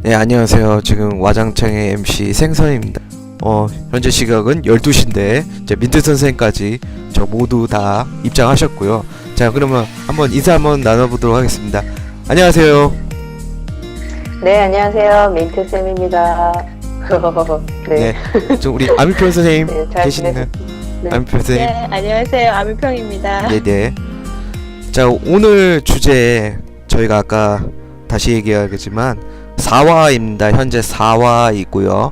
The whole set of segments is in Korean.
네, 안녕하세요. 지금 와장창의 MC 생선입니다. 현재 시각은 12시인데 이제 민트 선생님까지 저 모두 다 입장하셨고요. 자, 그러면 한번 인사 한번 나눠보도록 하겠습니다. 안녕하세요. 네, 안녕하세요. 민트쌤입니다. 네, 저 우리 아미표 선생님 네, 잘 계시나요? 네. 아미표 선생님. 네, 안녕하세요. 아미평입니다. 네네. 자, 오늘 주제 저희가 아까 다시 얘기하겠지만 4화입니다. 현재 4화이고요.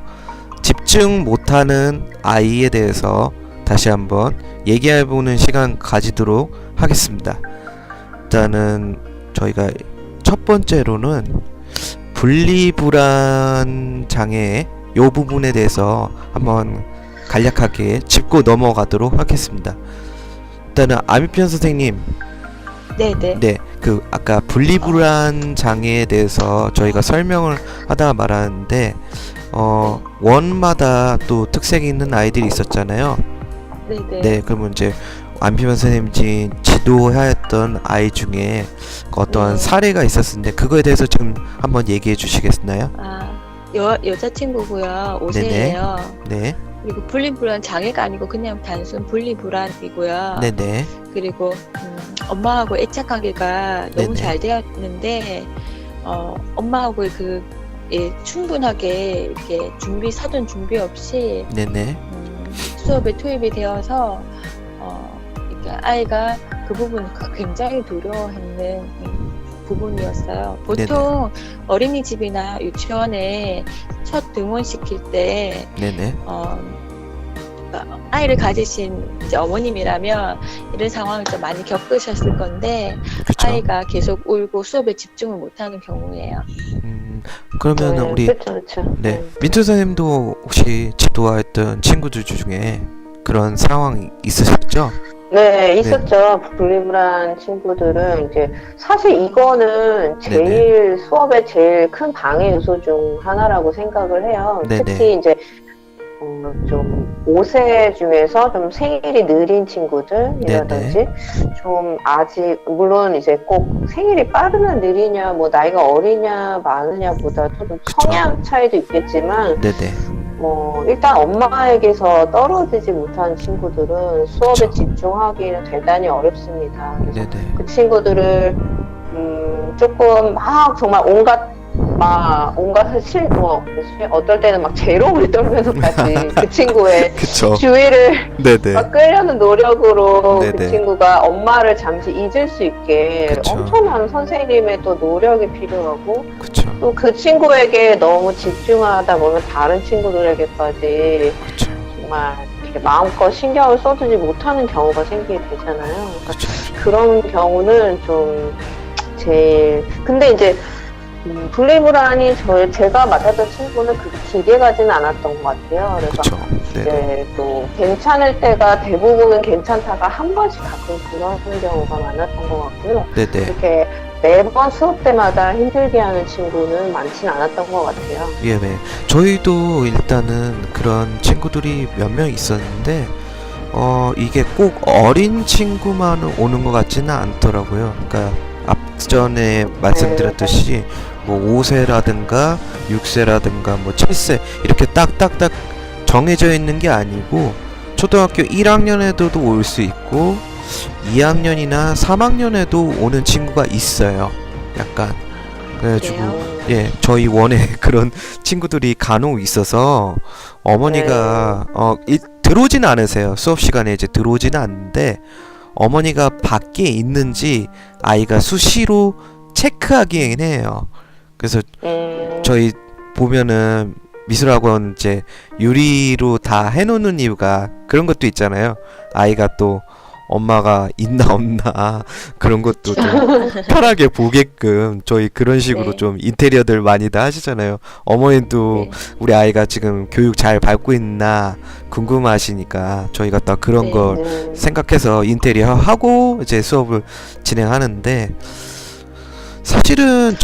집중 못하는 아이에 대해서 다시 한번 얘기해보는 시간 가지도록 하겠습니다. 일단은 저희가 첫 번째로는 분리불안 장애 요 부분에 대해서 한번 간략하게 짚고 넘어가도록 하겠습니다. 일단은 아미편 선생님, 네네. 네, 그 아까 분리불안 장애에 대해서 저희가 설명을 하다가 말하는데 원마다 또 특색이 있는 아이들이 있었잖아요. 네네. 네, 그러면 이제 안피만 선생님이 지도하였던 아이 중에 어떠한 네. 사례가 있었는데 그거에 대해서 좀 한번 얘기해 주시겠나요? 여자친구고요. 5세예요. 네, 그리고 분리불안 장애가 아니고 그냥 단순 분리불안이고요. 네네, 그리고 엄마하고 애착하기가 너무 네네. 잘 되었는데 엄마하고의 충분하게 이렇게 사전 준비 없이 네네, 수업에 투입이 되어서 이렇게 아이가 그 부분을 굉장히 두려워했는 부분이었어요. 보통 어린이집이나 유치원에 첫 등원시킬 때 네네, 아이를 가지신 이제 어머님이라면 이런 상황을 좀 많이 겪으셨을 건데 그쵸. 아이가 계속 울고 수업에 집중을 못하는 경우예요. 그러면은 우리 그렇죠. 네, 민트 선생님도 혹시 지도했던 친구들 중에 그런 상황이 있으셨죠? 네, 있었죠. 분리불안 친구들은 이제 사실 이거는 제일 수업의 제일 큰 방해 요소 중 하나라고 생각을 해요. 네네. 특히 이제 좀 5세 중에서 좀 생일이 느린 친구들이라든지 좀 아직 물론 이제 꼭 생일이 빠르냐 느리냐 뭐 나이가 어리냐 많으냐 보다도 좀 성향 차이도 있겠지만 네네, 일단 엄마에게서 떨어지지 못한 친구들은 수업에 집중하기는 대단히 어렵습니다. 그래서 네네, 그 친구들을 조금 막 정말 온갖 어떨 때는 막 재롱을 떨면서까지 그 친구의 그쵸. 주의를 네네, 막 끌려는 노력으로 그 네네. 친구가 엄마를 잠시 잊을 수 있게 그쵸. 엄청난 선생님의 또 노력이 필요하고 그쵸, 또 그 친구에게 너무 집중하다 보면 다른 친구들에게까지 그쵸, 정말 이렇게 마음껏 신경을 써주지 못하는 경우가 생기게 되잖아요. 그러니까 그쵸. 그런 경우는 좀 제일 근데 이제 분리불안이 제가 맡았던 친구는 그렇게 길게 가지는 않았던 것 같아요. 그래서 그쵸. 네네, 이제 또 괜찮을 때가 대부분은 괜찮다가 한 번씩 가끔 그런 경우가 많았던 것 같고요. 네네, 이렇게 매번 수업 때마다 힘들게 하는 친구는 많지는 않았던 것 같아요. 예, 네. 저희도 일단은 그런 친구들이 몇 명 있었는데 이게 꼭 어린 친구만 오는 것 같지는 않더라고요. 그러니까 앞전에 말씀드렸듯이 뭐 5세라든가 6세라든가 뭐 7세 이렇게 딱딱딱 정해져 있는 게 아니고 초등학교 1학년에도 올 수 있고 2학년이나 3학년에도 오는 친구가 있어요. 약간 그래가지고 예, 저희 원에 그런 친구들이 간혹 있어서 어머니가 들어오진 않으세요. 수업 시간에 이제 들어오지는 않는데 어머니가 밖에 있는지 아이가 수시로 체크하긴 해요. 그래서 저희 보면은 미술학원 이제 유리로 다 해놓는 이유가 그런 것도 있잖아요. 아이가 또 엄마가 있나 없나 그런 것도 좀 편하게 보게끔 저희 그런 식으로 네. 좀 인테리어들 많이 다 하시잖아요. 어머니도 네. 우리 아이가 지금 교육 잘 받고 있나 궁금하시니까 저희가 딱 그런 네. 걸 생각해서 인테리어 하고 이제 수업을 진행하는데 사실은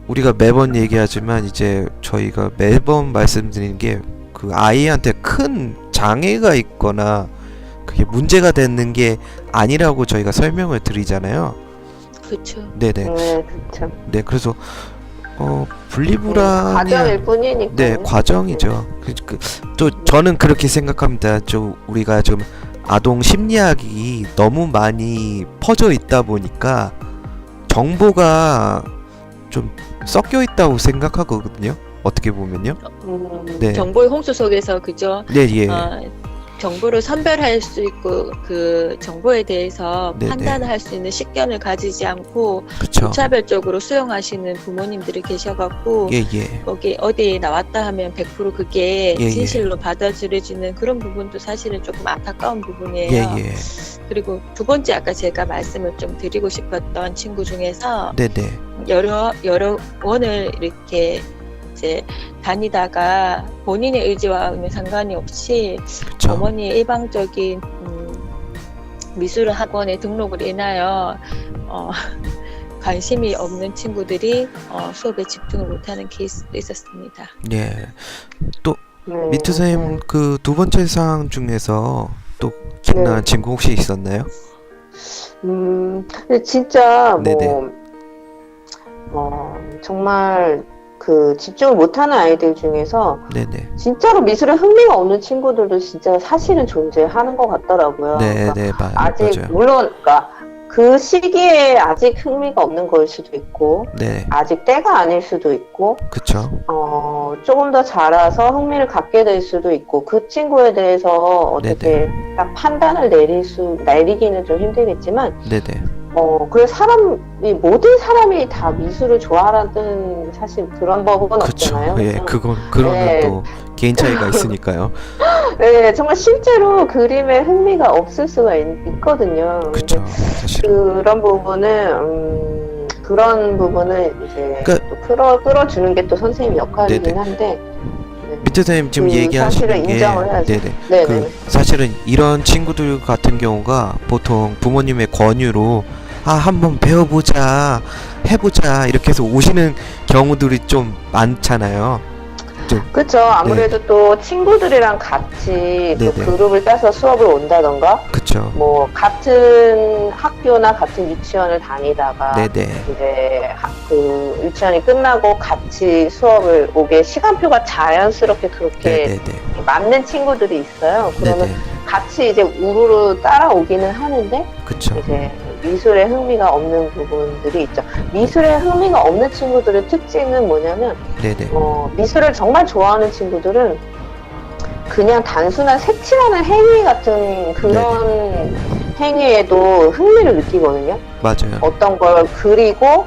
우리가 매번 얘기하지만 이제 저희가 매번 말씀드리는 게 그 아이한테 큰 장애가 있거나 그게 문제가 되는 게 아니라고 저희가 설명을 드리잖아요. 그렇죠. 네네. 그렇죠. 네, 그래서 분리불안이 과정일 뿐이니까. 네, 과정이죠. 또 저는 그렇게 생각합니다. 우리가 좀 아동 심리학이 너무 많이 퍼져 있다 보니까 정보가 좀 섞여 있다고 생각하거든요. 어떻게 보면요. 네. 정보의 홍수 속에서 그죠? 네, 예. 정보를 선별할 수 있고 그 정보에 대해서 네네. 판단을 할 수 있는 식견을 가지지 않고 그쵸. 무차별적으로 수용하시는 부모님들이 계셔갖고 예, 예. 거기 어디 나왔다 하면 100% 그게 예, 예. 진실로 받아들여지는 그런 부분도 사실은 조금 안타까운 부분이에요. 예, 예. 그리고 두 번째 아까 제가 말씀을 좀 드리고 싶었던 친구 중에서 네네. 여러 원을 이렇게 이제 다니다가 본인의 의지와는 상관이 없이 그쵸. 어머니의 일방적인 미술 학원에 등록을 인하여 관심이 없는 친구들이 수업에 집중을 못하는 케이스도 있었습니다. 예. 네. 민트 선생님 그 두 번째 사항 중에서 또 기억나는 네. 친구 혹시 있었나요? 근데 진짜 네네. 정말 그 집중을 못하는 아이들 중에서 네네. 진짜로 미술에 흥미가 없는 친구들도 진짜 사실은 존재하는 것 같더라고요. 그러니까 네네. 아직 맞아요. 물론 그러니까 그 시기에 아직 흥미가 없는 걸 수도 있고 네. 아직 때가 아닐 수도 있고 그쵸. 조금 더 자라서 흥미를 갖게 될 수도 있고 그 친구에 대해서 어떻게 딱 판단을 내리기는 좀 힘들겠지만 네네. 그래서 모든 사람이 다 미술을 좋아하는 사실 그런 법은 그쵸. 없잖아요. 예, 그래서 그거는 네. 또 개인 차이가 있으니까요. 네, 정말 실제로 그림에 흥미가 없을 수가 있거든요. 그쵸. 사실은. 그런 부분은 이제 또 끌어주는 게 또 선생님 역할이긴 네네. 한데. 민트 선생님 지금 얘기하시는 사실은 게 인정을 해야죠. 네네. 네네. 사실은 이런 친구들 같은 경우가 보통 부모님의 권유로 한번 배워보자, 해보자 이렇게 해서 오시는 경우들이 좀 많잖아요. 그렇죠. 아무래도 또 친구들이랑 같이 또 네네. 그룹을 따서 수업을 온다던가 그쵸. 뭐 같은 학교나 같은 유치원을 다니다가 네네. 이제 그 유치원이 끝나고 같이 수업을 오게 시간표가 자연스럽게 그렇게 네네네. 맞는 친구들이 있어요. 그러면 네네. 같이 이제 우르르 따라오기는 하는데 그쵸. 이제 미술에 흥미가 없는 부분들이 있죠. 미술에 흥미가 없는 친구들의 특징은 뭐냐면 네네. 미술을 정말 좋아하는 친구들은 그냥 단순한 색칠하는 행위 같은 그런 행위에도 흥미를 느끼거든요. 맞아요. 어떤 걸 그리고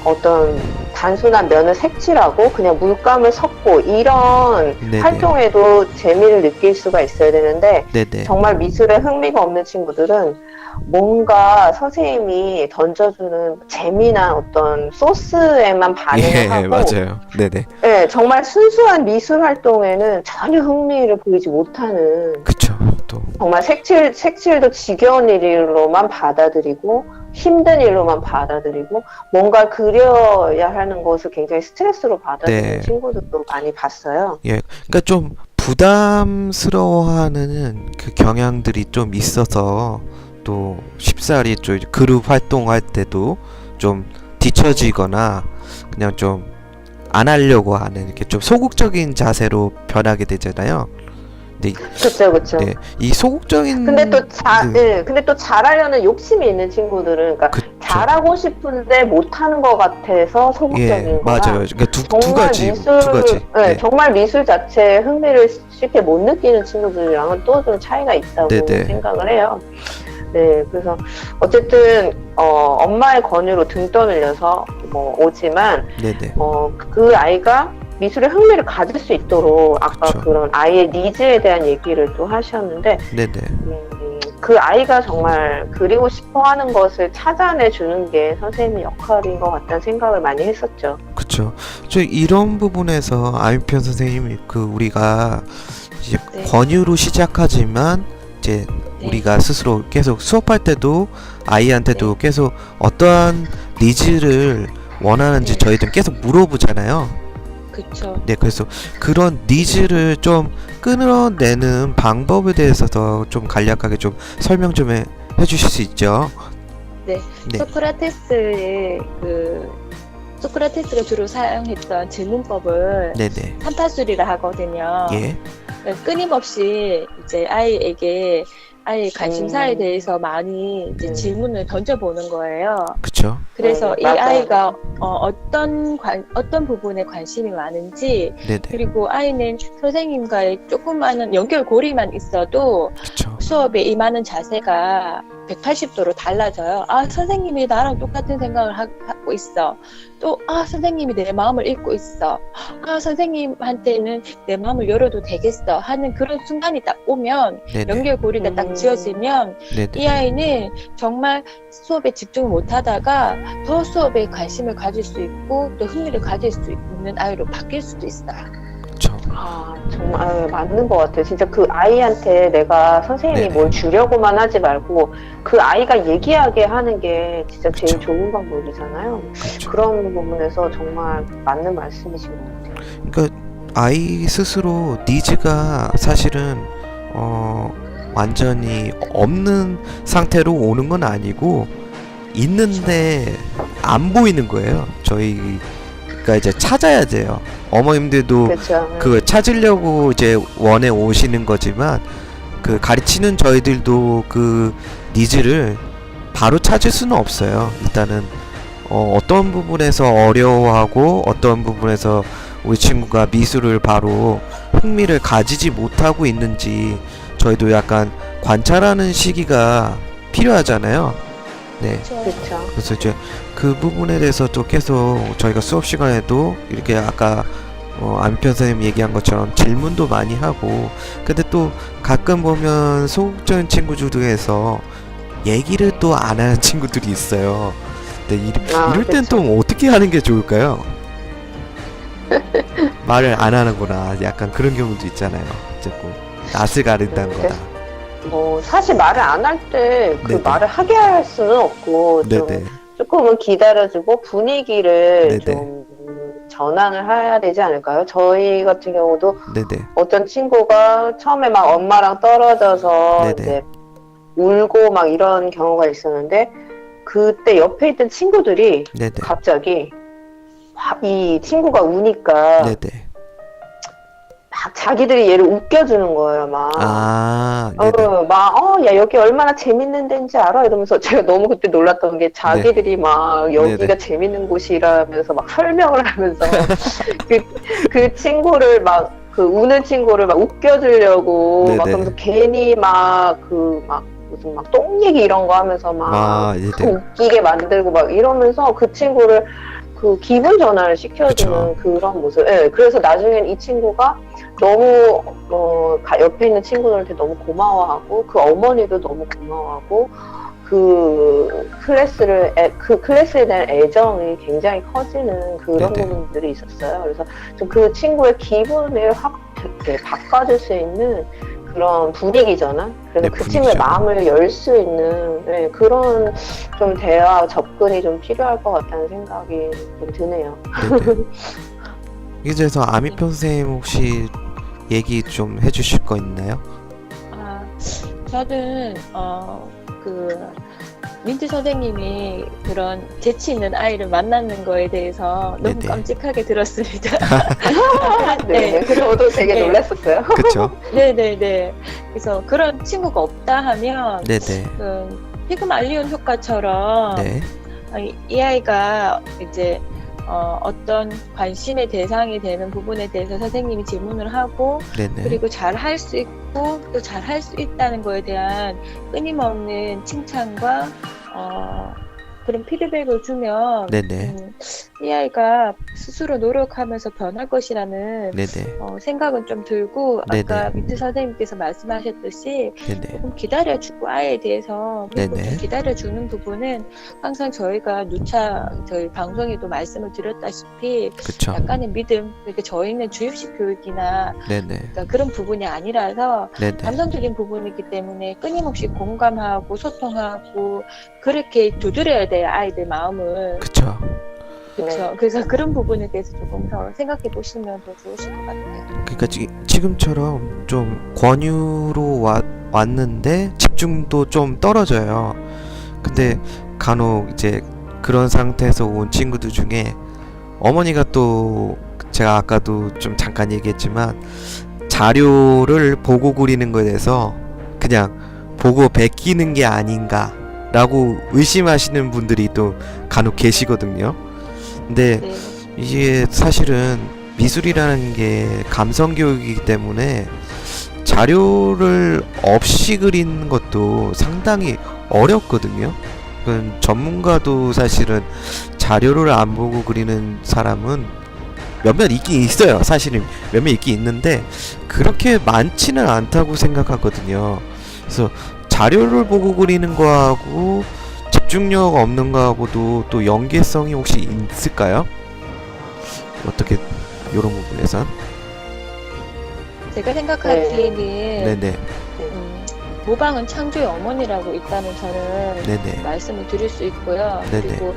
어떤 단순한 면을 색칠하고 그냥 물감을 섞고 이런 네네. 활동에도 재미를 느낄 수가 있어야 되는데 네네. 정말 미술에 흥미가 없는 친구들은 뭔가 선생님이 던져주는 재미난 어떤 소스에만 반응을 예, 하고 맞아요. 네네. 네, 정말 순수한 미술 활동에는 전혀 흥미를 보이지 못하는 그쵸. 또 정말 색칠도 지겨운 일로만 받아들이고 힘든 일로만 받아들이고 뭔가 그려야 하는 것을 굉장히 스트레스로 받아들이는 네. 친구들도 많이 봤어요. 예, 그러니까 좀 부담스러워하는 그 경향들이 좀 있어서 또 쉽사리 좀 그룹 활동할 때도 좀 뒤처지거나 그냥 좀 안 하려고 하는 이렇게 좀 소극적인 자세로 변하게 되잖아요. 근데 그렇죠. 네, 이 소극적인 근데 또 잘하려는 욕심이 있는 친구들은 그러니까 그쵸. 잘하고 싶은데 못하는 것 같아서 소극적인 예, 거라 맞아요. 그러니까 두 정말 가지, 미술, 두 가지. 네, 정말 미술 자체에 흥미를 쉽게 못 느끼는 친구들이랑은 또 좀 차이가 있다고 네네. 생각을 해요. 네, 그래서 어쨌든 엄마의 권유로 등 떠밀려서 오지만 네네. 그 아이가 미술에 흥미를 가질 수 있도록 아까 그쵸. 그런 아이의 니즈에 대한 얘기를 또 하셨는데 네네. 그 아이가 정말 그리고 싶어 하는 것을 찾아내 주는 게 선생님의 역할인 것 같다는 생각을 많이 했었죠. 그쵸. 저 이런 부분에서 아임편 선생님이 우리가 이제 네. 권유로 시작하지만 이제 네. 우리가 스스로 계속 수업할 때도 아이한테도 계속 어떠한 니즈를 원하는지 네. 저희들은 계속 물어보잖아요. 그렇죠. 네, 그래서 그런 니즈를 좀 끊어내는 방법에 대해서도 좀 간략하게 좀 설명 좀 해주실 수 있죠? 네. 네. 소크라테스의 소크라테스가 주로 사용했던 질문법을 네네. 삼타술이라 하거든요. 예. 끊임없이 이제 아이에게 아이의 관심사에 음. 대해서 많이 이제 질문을 던져보는 거예요. 그쵸. 그래서 이 맞아요. 아이가 어떤 부분에 관심이 많은지, 네네. 그리고 아이는 선생님과의 조그마한 연결고리만 있어도 그쵸. 수업에 임하는 자세가 180도로 달라져요. 아, 선생님이 나랑 똑같은 생각을 하고 있어. 또, 아, 선생님이 내 마음을 읽고 있어. 아, 선생님한테는 내 마음을 열어도 되겠어. 하는 그런 순간이 딱 오면, 네네. 연결고리가 딱 지어지면, 이 네네. 아이는 정말 수업에 집중을 못 하다가 더 수업에 관심을 가질 수 있고, 또 흥미를 가질 수 있는 아이로 바뀔 수도 있어요. 그쵸. 아, 정말 맞는 것 같아요. 진짜 그 아이한테 내가 선생님이 네네. 뭘 주려고만 하지 말고 그 아이가 얘기하게 하는 게 진짜 제일 그쵸. 좋은 방법이잖아요. 그쵸. 그런 부분에서 정말 맞는 말씀이신 것 같아요. 그러니까 아이 스스로 니즈가 사실은 완전히 없는 상태로 오는 건 아니고 있는데 안 보이는 거예요. 저희가 이제 찾아야 돼요. 어머님들도 그렇죠. 그걸 찾으려고 이제 원해 오시는 거지만 그 가르치는 저희들도 그 니즈를 바로 찾을 수는 없어요. 일단은 어떤 부분에서 어려워하고 어떤 부분에서 우리 친구가 미술을 바로 흥미를 가지지 못하고 있는지 저희도 약간 관찰하는 시기가 필요하잖아요. 네. 그렇죠. 그래서 이제 그 부분에 대해서도 계속 저희가 수업 시간에도 이렇게 아까 안편 선생님 얘기한 것처럼 질문도 많이 하고, 근데 또 가끔 보면 소극적인 친구들 중에서 얘기를 또 안 하는 친구들이 있어요. 근데 이럴 땐 또 어떻게 하는 게 좋을까요? 말을 안 하는구나. 약간 그런 경우도 있잖아요. 어쨌고 낯을 가린다는 거다. 뭐 사실 말을 안 할 때 그 네네. 말을 하게 할 수는 없고 좀 네네. 조금은 기다려주고 분위기를 네네. 좀 전환을 해야 되지 않을까요? 저희 같은 경우도 네네. 어떤 친구가 처음에 막 엄마랑 떨어져서 네네. 이제 울고 막 이런 경우가 있었는데 그때 옆에 있던 친구들이 네네. 갑자기 이 친구가 우니까 네네. 막 자기들이 얘를 웃겨주는 거예요, 막. 아, 네네. 야, 여기 얼마나 재밌는 데인지 알아? 이러면서 제가 너무 그때 놀랐던 게 자기들이 막 여기가 네네. 재밌는 곳이라면서 막 설명을 하면서 그 친구를 막 그 우는 친구를 막 웃겨주려고 막 네네. 그러면서 괜히 막 무슨 막 똥 얘기 이런 거 하면서 막 아, 네네. 웃기게 만들고 막 이러면서 그 친구를 그 기분 전환을 시켜주는 그쵸. 그런 모습. 예, 그래서 나중엔 이 친구가 너무 옆에 있는 친구들한테 너무 고마워하고 그 어머니도 너무 고마워하고 그 클래스에 대한 애정이 굉장히 커지는 그런 네네. 부분들이 있었어요. 그래서 좀 그 친구의 기분을 확 이렇게 바꿔줄 수 있는 그런 분위기잖아. 그래서 네, 그 친구의 분위기죠. 마음을 열 수 있는 그런 좀 대화 접근이 좀 필요할 것 같다는 생각이 좀 드네요. 네네. 이제서 아미편 선생님 혹시 얘기 좀 해주실 거 있나요? 저는 민트 선생님이 그런 재치 있는 아이를 만나는 거에 대해서 너무 네네. 깜찍하게 들었습니다. 네, 저도 되게 네. 놀랐었어요. 그쵸? 네네네. 그래서 그런 친구가 없다 하면 네네. 피그말리온 효과처럼 네. 이 아이가 이제 어떤 관심의 대상이 되는 부분에 대해서 선생님이 질문을 하고 네네. 그리고 잘 할 수 있고 또 잘 할 수 있다는 거에 대한 끊임없는 칭찬과 그런 피드백을 주면 네네. 이 아이가 스스로 노력하면서 변할 것이라는 네네. 생각은 좀 들고 네네. 아까 민트 선생님께서 말씀하셨듯이 네네. 조금 기다려주고 아이에 대해서 네네. 좀 기다려주는 부분은 항상 저희가 누차 저희 방송에도 말씀을 드렸다시피 그쵸. 약간의 믿음, 그러니까 저희는 주입식 교육이나 네네. 그러니까 그런 부분이 아니라서 네네. 감성적인 부분이기 때문에 끊임없이 공감하고 소통하고 그렇게 두드려야 돼요, 아이들 마음을. 그쵸. 그렇죠. 그래서 그런 부분에 대해서 조금 더 생각해 보시면 더 좋으실 것 같아요. 그러니까 지금처럼 좀 권유로 왔는데 집중도 좀 떨어져요. 근데 간혹 이제 그런 상태에서 온 친구들 중에 어머니가 또 제가 아까도 좀 잠깐 얘기했지만 자료를 보고 그리는 거에 대해서 그냥 보고 베끼는 게 아닌가라고 의심하시는 분들이 또 간혹 계시거든요. 근데 네. 이게 사실은 미술이라는 게 감성 교육이기 때문에 자료를 없이 그리는 것도 상당히 어렵거든요. 그건 전문가도 사실은 자료를 안 보고 그리는 사람은 몇몇 있긴 있어요. 사실은 몇몇 있긴 있는데 그렇게 많지는 않다고 생각하거든요. 그래서 자료를 보고 그리는 거하고 집중력 없는 거하고도 또 연계성이 혹시 있을까요? 어떻게 이런 부분에선? 제가 생각하기에는 네네. 모방은 창조의 어머니라고 있다는 저는 네네. 말씀을 드릴 수 있고요. 네네. 그리고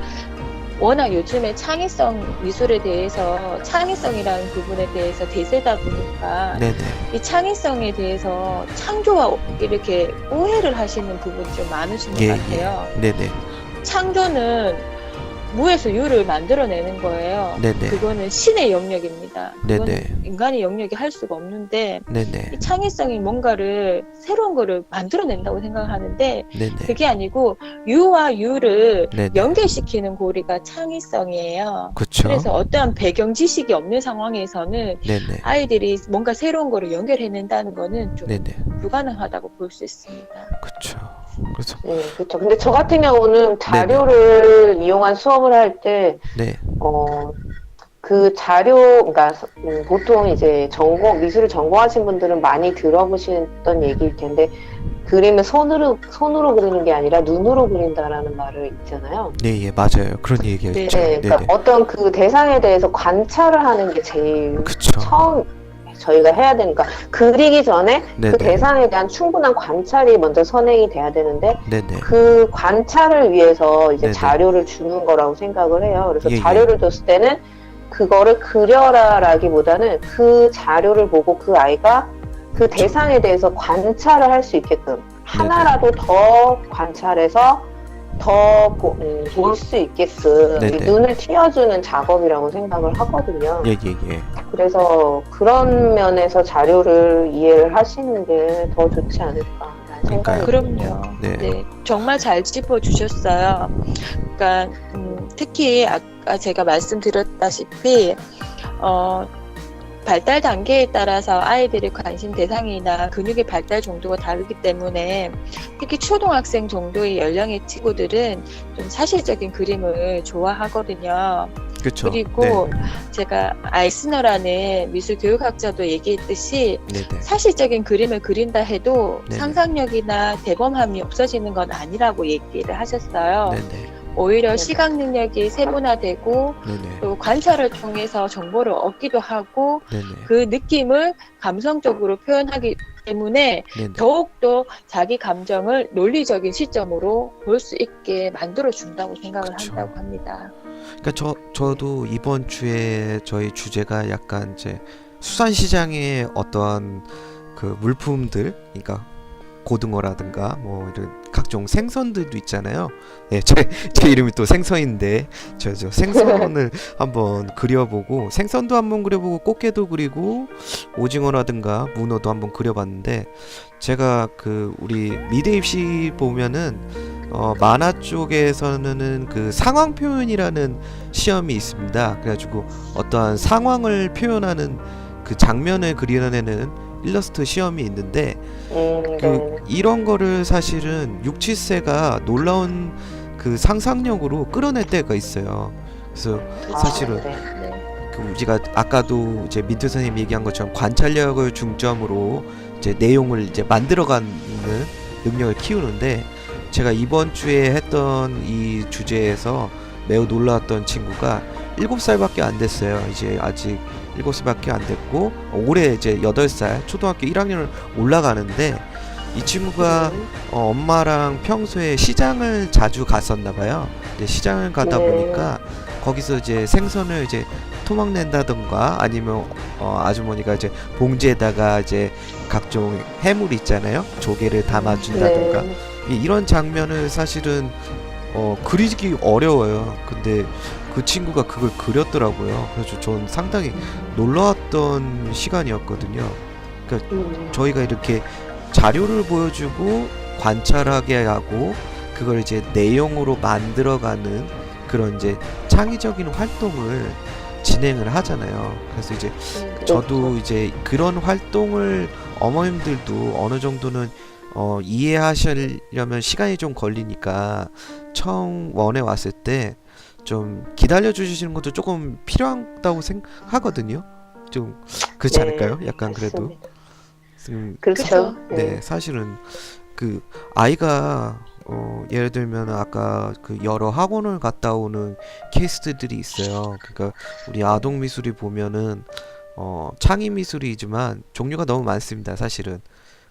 워낙 요즘에 창의성 미술에 대해서 창의성이라는 부분에 대해서 대세다 보니까 네네. 이 창의성에 대해서 창조와 이렇게 오해를 하시는 부분이 좀 많으신 것 예, 같아요. 네네. 창조는 무에서 유를 만들어내는 거예요. 네네. 그거는 신의 영역입니다. 그건 네네. 인간의 영역이 할 수가 없는데 네네. 이 창의성이 뭔가를 새로운 거를 만들어낸다고 생각하는데 네네. 그게 아니고 유와 유를 네네. 연결시키는 고리가 창의성이에요. 그쵸. 그래서 어떠한 배경 지식이 없는 상황에서는 네네. 아이들이 뭔가 새로운 거를 연결해낸다는 거는 좀 네네. 불가능하다고 볼 수 있습니다. 그쵸. 그래서 네, 그렇죠. 근데 저 같은 경우는 자료를 이용한 수업을 할 때, 네. 그 자료, 그러니까 보통 이제 미술을 전공하신 분들은 많이 들어보셨던 얘기일 텐데, 그림을 손으로 그리는 게 아니라 눈으로 그린다라는 말을 있잖아요. 네, 예, 맞아요. 그런 얘기가 네. 있죠. 네, 그러니까 네네. 어떤 그 대상에 대해서 관찰을 하는 게 제일 그쵸. 처음 저희가 해야 되니까 그리기 전에 네네. 그 대상에 대한 충분한 관찰이 먼저 선행이 돼야 되는데 네네. 그 관찰을 위해서 이제 네네. 자료를 주는 거라고 생각을 해요. 그래서 예, 예. 자료를 줬을 때는 그거를 그려라라기보다는 그 자료를 보고 그 아이가 그 대상에 대해서 관찰을 할 수 있게끔 하나라도 더 관찰해서 더 볼 수 있게끔 네네. 눈을 틔워주는 작업이라고 생각을 하거든요. 예, 예, 예. 그래서 그런 면에서 자료를 이해를 하시는 게 더 좋지 않을까라는 생각이 그럼요. 네. 네, 정말 잘 짚어주셨어요. 그러니까 특히 아까 제가 말씀드렸다시피 발달 단계에 따라서 아이들의 관심 대상이나 근육의 발달 정도가 다르기 때문에 특히 초등학생 정도의 연령의 친구들은 좀 사실적인 그림을 좋아하거든요. 그쵸. 그리고 제가 아이스너라는 미술 교육학자도 얘기했듯이 네. 네네. 사실적인 그림을 그린다 해도 네네. 상상력이나 대범함이 없어지는 건 아니라고 얘기를 하셨어요. 네네. 오히려 네네. 시각 능력이 세분화되고 네네. 또 관찰을 통해서 정보를 얻기도 하고 네네. 그 느낌을 감성적으로 표현하기 때문에 네네. 더욱더 자기 감정을 논리적인 시점으로 볼 수 있게 만들어 준다고 생각을 그쵸. 한다고 합니다. 그러니까 저도 이번 주에 저희 주제가 약간 이제 수산시장의 어떠한 그 물품들, 그러니까 고등어라든가 뭐 이런 각종 생선들도 있잖아요. 예, 제 이름이 또 생선인데 저 생선을 한번 그려보고 생선도 한번 그려보고 꽃게도 그리고 오징어라든가 문어도 한번 그려봤는데 제가 그 우리 미대 입시 보면은 만화 쪽에서는 그 상황 표현이라는 시험이 있습니다. 그래가지고 어떠한 상황을 표현하는 그 장면을 그려내는 일러스트 시험이 있는데 이런 거를 사실은 6, 7세가 놀라운 그 상상력으로 끌어낼 때가 있어요. 그래서 사실은 그 우리가 아까도 이제 민트 선생님 얘기한 것처럼 관찰력을 중점으로 이제 내용을 이제 만들어가는 능력을 키우는데 제가 이번 주에 했던 이 주제에서 매우 놀라웠던 친구가 7살밖에 안 됐어요. 이제 아직 7살밖에 안 됐고 올해 이제 8살 초등학교 1학년을 올라가는데 이 친구가 엄마랑 평소에 시장을 자주 갔었나 봐요. 이제 시장을 가다 보니까 거기서 이제 생선을 이제 토막 낸다던가 아니면 아주머니가 이제 봉지에다가 이제 각종 해물 있잖아요. 조개를 담아준다던가 이런 장면을 사실은 그리기 어려워요. 근데 그 친구가 그걸 그렸더라고요. 그래서 전 상당히 놀라웠던 시간이었거든요. 그러니까 저희가 이렇게 자료를 보여주고 관찰하게 하고 그걸 이제 내용으로 만들어가는 그런 이제 창의적인 활동을 진행을 하잖아요. 그래서 이제 저도 이제 그런 활동을 어머님들도 어느 정도는 이해하시려면 시간이 좀 걸리니까 처음 원에 왔을 때 좀 기다려 주시는 것도 조금 필요하다고 생각하거든요. 좀 그렇지 않을까요? 약간 그래도 맞습니다. 그래서 그렇죠. 네, 사실은 그 아이가 예를 들면 아까 그 여러 학원을 갔다 오는 케이스들이 있어요. 그러니까 우리 아동 미술이 보면은 창의 미술이지만 종류가 너무 많습니다. 사실은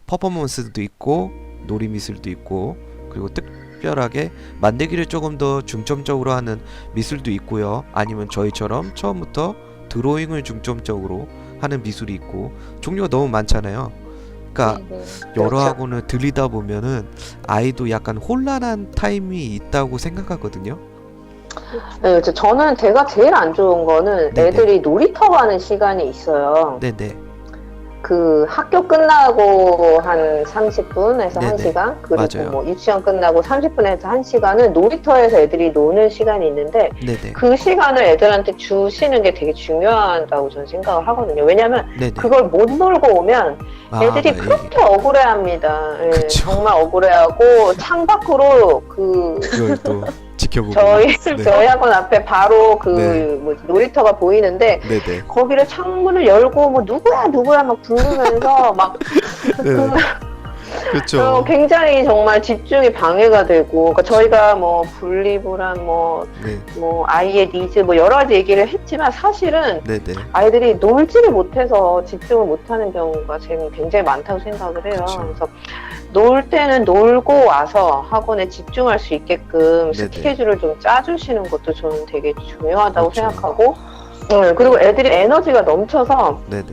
퍼포먼스도 있고 놀이 미술도 있고 그리고 특별하게 만들기를 조금 더 중점적으로 하는 미술도 있고요. 아니면 저희처럼 처음부터 드로잉을 중점적으로 하는 미술이 있고 종류가 너무 많잖아요. 그러니까 네, 네. 여러 그렇죠. 학원을 들리다 보면은 아이도 약간 혼란한 타임이 있다고 생각하거든요. 네, 저는 제가 제일 안 좋은 거는 네네. 애들이 놀이터 가는 시간이 있어요. 네네. 그 학교 끝나고 한 30분에서 네네. 1시간 그리고 맞아요. 뭐 유치원 끝나고 30분에서 1시간은 놀이터에서 애들이 노는 시간이 있는데 네네. 그 시간을 애들한테 주시는 게 되게 중요하다고 저는 생각을 하거든요. 왜냐면 네네. 그걸 못 놀고 오면 애들이 예. 그렇게 억울해합니다. 예, 그쵸. 정말 억울해하고 창밖으로 그 그걸 또 지켜보고. 저희 학원 앞에 바로 그 네. 뭐지, 놀이터가 보이는데 네네. 거기를 창문을 열고 뭐 누구야 막 부르면서 막 네. 그렇죠. 굉장히 정말 집중이 방해가 되고 그러니까 저희가 뭐 분리불안 뭐 네. 아이의 니즈 뭐 여러 가지 얘기를 했지만 사실은 네네. 아이들이 놀지를 못해서 집중을 못하는 경우가 지금 굉장히 많다고 생각을 해요. 그쵸. 그래서 놀 때는 놀고 와서 학원에 집중할 수 있게끔 네네. 스케줄을 좀 짜주시는 것도 저는 되게 중요하다고 그렇죠. 생각하고 그리고 애들이 에너지가 넘쳐서 네네.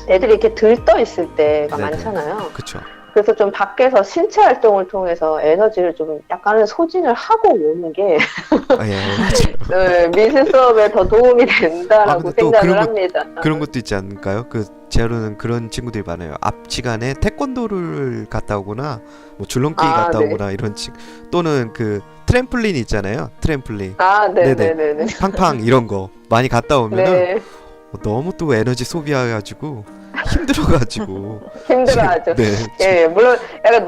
애들이 이렇게 들떠 있을 때가 네네. 많잖아요. 그쵸. 그래서 좀 밖에서 신체 활동을 통해서 에너지를 좀 약간은 소진을 하고 오는 게 맞아요. 미술 수업에 더 도움이 아, 된다라고 근데 또 생각을 그런 것- 합니다. 그런 것도 있지 않을까요? 제 아로는 그런 친구들이 많아요. 앞 시간에 태권도를 갔다 오거나 뭐 줄넘기 아, 갔다 네. 오거나 이런 또는 그 트램플린 있잖아요. 트램플린. 네네네네. 팡팡 이런 거 많이 갔다 오면은 네, 너무 또 에너지 소비해가지고 힘들어가지고 힘들어하죠. 네. 예, 물론 약간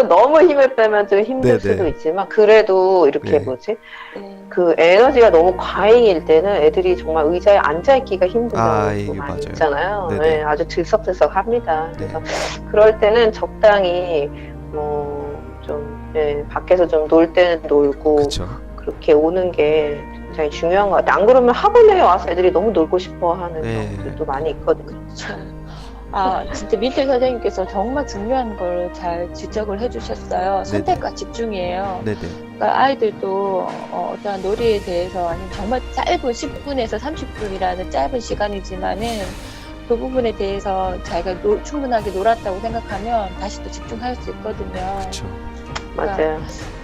너무 힘을 빼면 좀 힘들 네네. 수도 있지만 그래도 이렇게 네. 네. 그 에너지가 너무 과잉일 때는 애들이 정말 의자에 앉아있기가 힘든 아, 경우도 이게 많이 맞아요. 있잖아요. 네네. 예, 아주 들썩들썩합니다. 네. 그래서 그럴 때는 적당히 밖에서 좀 놀 때는 놀고 그쵸. 그렇게 오는 게 굉장히 중요한 것 같아요. 안 그러면 학원에 와서 애들이 너무 놀고 싶어하는 네. 경우들도 많이 있거든요. 진짜 민태 선생님께서 정말 중요한 걸 잘 지적을 해주셨어요. 선택과 집중이에요. 네네. 그러니까 아이들도 어떠한 놀이에 대해서 아니면 정말 짧은 10분에서 30분이라는 짧은 시간이지만은 그 부분에 대해서 자기가 충분하게 놀았다고 생각하면 다시 또 집중할 수 있거든요. 그쵸. 맞아요.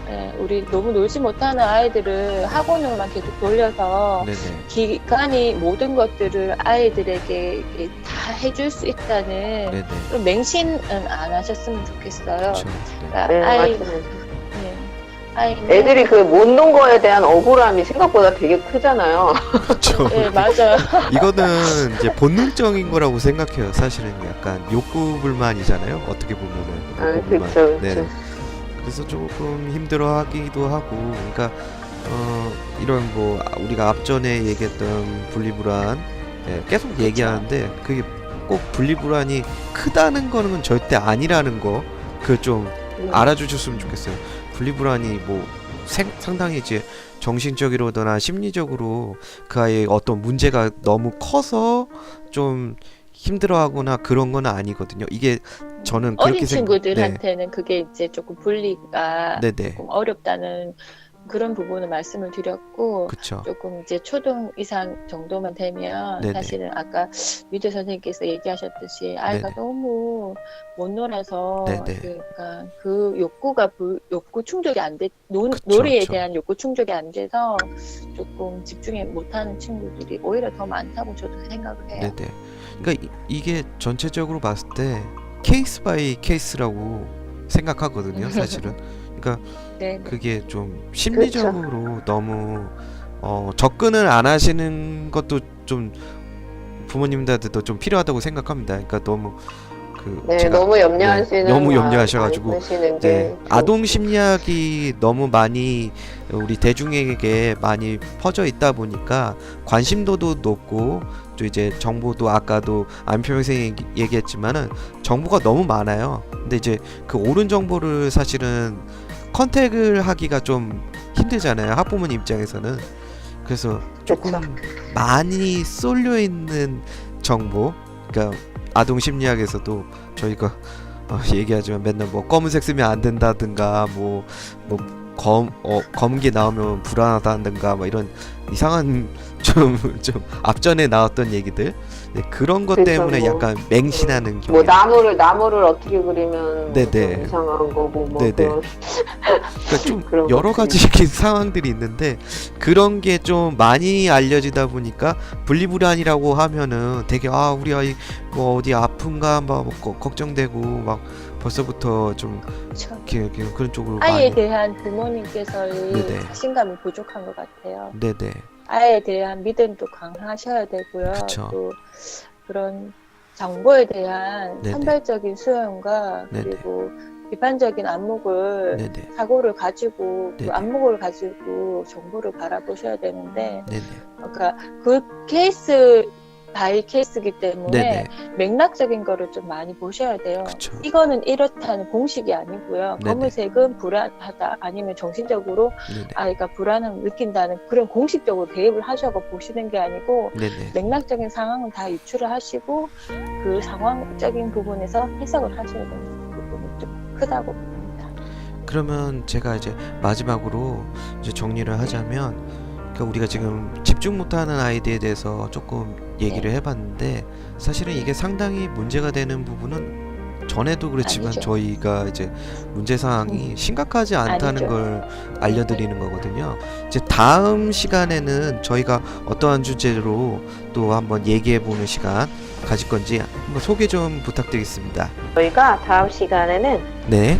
예, 우리 너무 놀지 못하는 아이들을 학원으로만 계속 돌려서 네네. 기간이 모든 것들을 아이들에게 이렇게 다 해줄 수 있다는 네네. 그런 맹신은 안 하셨으면 좋겠어요. 그쵸. 네. 그러니까 네, 아이, 맞아요. 아이는 애들이 그 못 논 거에 대한 억울함이 생각보다 되게 크잖아요. 그쵸. 네, 맞아요. 이거는 이제 본능적인 거라고 생각해요. 사실은 약간 욕구 불만이잖아요. 어떻게 보면은 욕구 불만. 그쵸. 네. 그래서 조금 힘들어하기도 하고, 그러니까 이런 뭐 우리가 앞전에 얘기했던 분리불안 계속 얘기하는데 그게 꼭 분리불안이 크다는 거는 절대 아니라는 거, 그 좀 알아주셨으면 좋겠어요. 분리불안이 뭐 상당히 이제 정신적으로나 심리적으로 그 아이의 어떤 문제가 너무 커서 좀 힘들어하거나 그런 건 아니거든요. 이게 저는 어린 그렇게 친구들한테는 그게 이제 조금 분리가 네네. 조금 어렵다는 그런 부분을 말씀을 드렸고, 그쵸. 조금 이제 초등 이상 정도만 되면 네네. 사실은 아까 미드 선생님께서 얘기하셨듯이 아이가 네네. 너무 못 놀아서 네네. 그러니까 그 욕구 충족이 안 돼, 그쵸, 놀이에 그쵸. 대한 욕구 충족이 안 돼서 조금 집중이 못하는 친구들이 오히려 더 많다고 저도 생각을 해요. 네네. 그러니까 이게 전체적으로 봤을 때 케이스 바이 케이스라고 생각하거든요, 사실은. 그러니까 네, 네. 그게 좀 심리적으로 너무 접근을 안 하시는 것도 좀 부모님들도 좀 필요하다고 생각합니다. 그러니까 너무 그 네, 제가 너무 염려하시는 너무 마음 염려하셔가지고 많이 드시는 네, 게 아동 심리학이 너무 많이 우리 대중에게 많이 퍼져 있다 보니까 관심도도 높고 또 이제 정보도 아까도 안표 선생님이 얘기했지만은 정보가 너무 많아요. 근데 이제 그 옳은 정보를 사실은 컨택을 하기가 좀 힘들잖아요. 학부모님 입장에서는. 그래서 조금 그쵸. 많이 쏠려 있는 정보, 그러니까 아동 심리학에서도 저희가 얘기하지만 맨날 뭐 검은색 쓰면 안 된다든가 검은 게 나오면 불안하다든가 뭐 이런 이상한 좀 앞전에 나왔던 얘기들, 네, 그런 것 그쵸, 때문에 뭐, 약간 맹신하는 뭐 경우. 나무를 어떻게 그리면 네네. 좀 이상한 거고 뭐 네네. 그런 그러니까 좀 그런 여러 것들이. 가지 상황들이 있는데 그런 게 좀 많이 알려지다 보니까 분리불안이라고 하면은 되게 우리 아이 뭐 어디 아픈가 막 걱정되고 막 벌써부터 좀 그렇죠. 이렇게 그런 쪽으로 아이에 많이. 대한 부모님께서의 네네. 자신감이 부족한 것 같아요. 네네. 아이에 대한 믿음도 강하셔야 되고요. 그쵸. 또 그런 정보에 대한 네네. 선별적인 수용과 네네. 그리고 비판적인 안목을 네네. 사고를 가지고 그 네네. 안목을 가지고 정보를 바라보셔야 되는데 네네. 그러니까 그 케이스 바이 케이스이기 때문에 네네. 맥락적인 거를 좀 많이 보셔야 돼요. 그쵸. 이거는 이렇다는 공식이 아니고요. 네네. 검은색은 불안하다 아니면 정신적으로 네네. 아이가 불안함을 느낀다는 그런 공식적으로 대입을 하셔서 보시는 게 아니고 네네. 맥락적인 상황을 다 유추를 하시고 그 상황적인 부분에서 해석을 하셔야 되는 부분이 좀 크다고 봅니다. 그러면 제가 이제 마지막으로 이제 정리를 하자면, 그러니까 우리가 지금 집중 못하는 아이들에 대해서 조금 얘기를 해봤는데 사실은 이게 상당히 문제가 되는 부분은 전에도 그렇지만 아니죠. 저희가 이제 문제 사항이 심각하지 않다는 아니죠. 걸 알려드리는 거거든요. 이제 다음 시간에는 저희가 어떠한 주제로 또 한번 얘기해보는 시간 가질 건지 한번 소개 좀 부탁드리겠습니다. 저희가 다음 시간에는 네,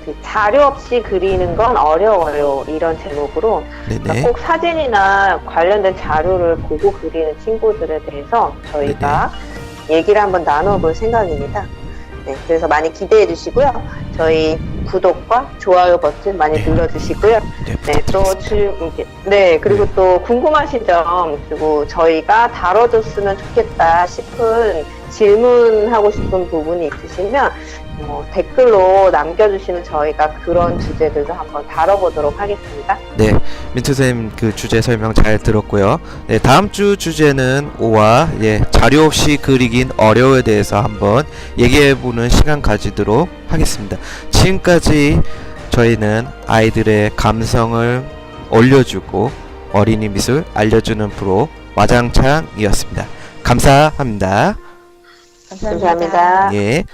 그 자료 없이 그리는 건 어려워요. 이런 제목으로 네네, 꼭 사진이나 관련된 자료를 보고 그리는 친구들에 대해서 저희가 얘기를 한번 나눠볼 생각입니다. 네, 그래서 많이 기대해 주시고요. 저희 구독과 좋아요 버튼 많이 네. 눌러주시고요. 네, 네, 또 그리고 또 궁금하신 점, 그리고 저희가 다뤄줬으면 좋겠다 싶은 질문하고 싶은 부분이 있으시면 댓글로 남겨주시면 저희가 그런 주제들도 한번 다뤄보도록 하겠습니다. 네, 민트쌤 그 주제 설명 잘 들었고요. 네, 다음 주 주제는 자료 없이 그리긴 어려워에 대해서 한번 얘기해보는 시간 가지도록 하겠습니다. 지금까지 저희는 아이들의 감성을 올려주고 어린이 미술 알려주는 프로 와장창이었습니다. 감사합니다. 감사합니다. 감사합니다. 예.